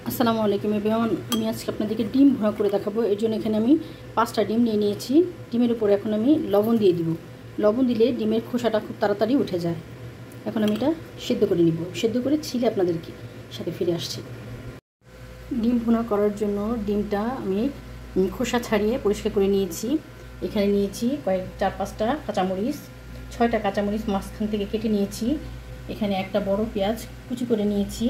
আসসালামু আলাইকুম এভরিওয়ান। আমি আজকে আপনাদেরকে ডিম ভুনা করে দেখাবো। এর জন্য এখানে আমি 5টা ডিম নিয়ে নিয়েছি। ডিমের উপরে এখন আমি লবণ দিয়ে দিব। লবণ দিলে ডিমের খোসাটা খুব তাড়াতাড়ি উঠে যায়। এখন আমি এটা সেদ্ধ করে নিব। সেদ্ধ করে ছিলে আপনাদেরকে সাথে ফিরে আসছি। ডিম ভুনা করার জন্য ডিমটা আমি খোসা ছাড়িয়ে পরিষ্কার করে নিয়েছি। এখানে নিয়েছি 4-5টা কাঁচামরিচ, 6টা কাঁচামরিচ মাঝখান থেকে কেটে নিয়েছি। এখানে একটা বড় পেঁয়াজ কুচি করে নিয়েছি।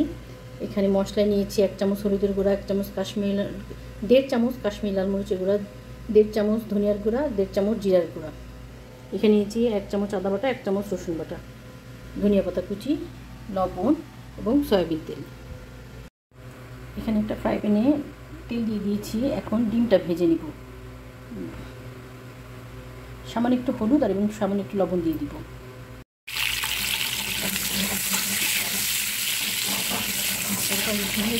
এখানে মশলা নিয়েছি 1 চামচ হলুদের গুঁড়া, 1 চামচ দেড় চামচ কাশ্মীরি লাল মরিচের গুঁড়া, 1.5 চামচ ধনিয়ার গুঁড়া, 1.5 চামচ জিরার গুঁড়া। এখানে নিয়েছি 1 চামচ আদা বাটা, 1 চামচ রসুন বাটা, ধনিয়া পাতা কুচি, লবণ এবং সয়াবিন তেল। এখানে একটা ফ্রাই প্যানে তেল দিয়ে দিয়েছি। এখন ডিমটা ভেজে নিব। সামান্য একটু হলুদ আর এবং সামান্য একটু লবণ দিয়ে দিব।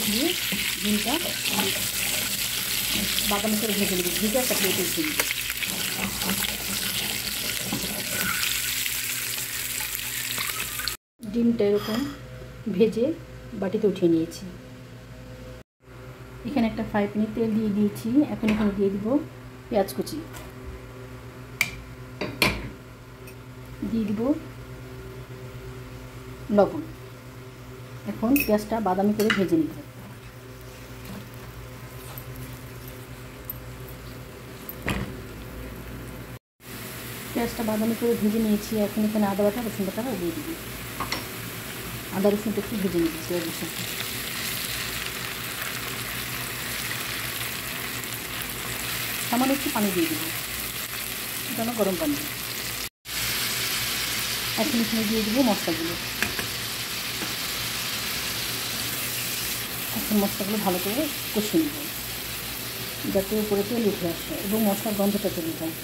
দিয়ে ডিমটা বাদামি করে ভেজে নেব। ভেজে একটা প্লেটে উঠে নেব। ডিমটা এরকম ভেজে বাটিতে উঠিয়ে নিয়েছি। এখানে একটা ফ্রাই প্যানে তেল দিয়ে দিয়েছি। এখন এখানে দিয়ে দিব পেঁয়াজ কুচি, দিয়ে দিব লবণ। এখন পেঁয়াজটা বাদামি করে ভেজে নিব। পেঁয়াজটা বাদামি করে ভেজে নিয়েছি। এখন এখানে আদা বাটা রসুন বাটা দিয়ে দিবি। আদা রসুনটা একটু ভেজে নিয়েছি পেঁয়াজের সাথে। সামান্য একটু পানি দিয়ে দেবো, যেন গরম পানি। এখন এখানে দিয়ে দেবো মশলাগুলো। এখন মশলাগুলো ভালো করে কষিয়ে নেব, যাতে উপরে তেল উঠে আসে এবং মশলার গন্ধটা চলে যায়।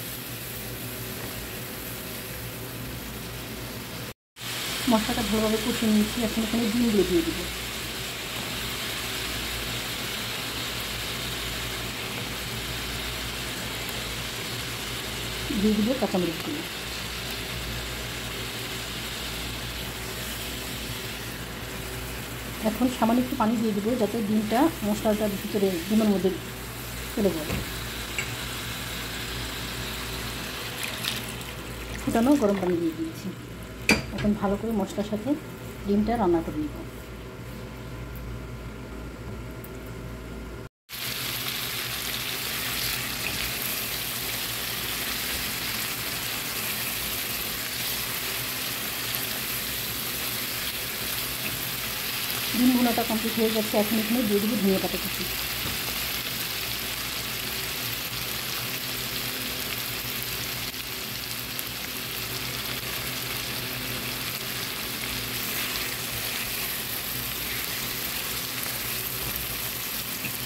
মশলাটা ভালোভাবে কষিয়ে নিয়েছি। এখন এখানে ডিমগুলো দিয়ে দেবো। দিয়ে দেবো কাঁচামরিচগুলো। এখন সামান্য একটু পানি দিয়ে দেবো, যাতে ডিমটা মশলাটার ভিতরে ডিমের মধ্যে চলে যায়। ফুটানো গরম পানি দিয়ে দিয়েছি। এখন ভালো করে মশলার সাথে ডিমটা রান্না করে নেব। ডিম ভুনাটা কমপ্লিট হয়ে যাচ্ছে। এখন এখানে দিয়ে দেবো ধনিয়া পাতা কুচি।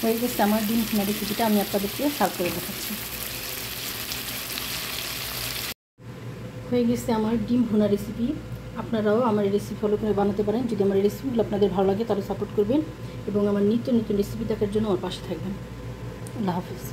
হয়ে গেছে আমার ডিম ভুনা রেসিপিটা। আমি আপনাদেরকে সার্ভ করে দেখাচ্ছি। হয়ে গেছে আমার ডিম ভুনা রেসিপি। আপনারাও আমার এই রেসিপি ফলো করে বানাতে পারেন। যদি আমার এই রেসিপিগুলো আপনাদের ভালো লাগে তাহলে সাপোর্ট করবেন এবং আমার নিত্য নতুন রেসিপি দেখার জন্য আমার পাশে থাকবেন। আল্লাহ হাফিজ।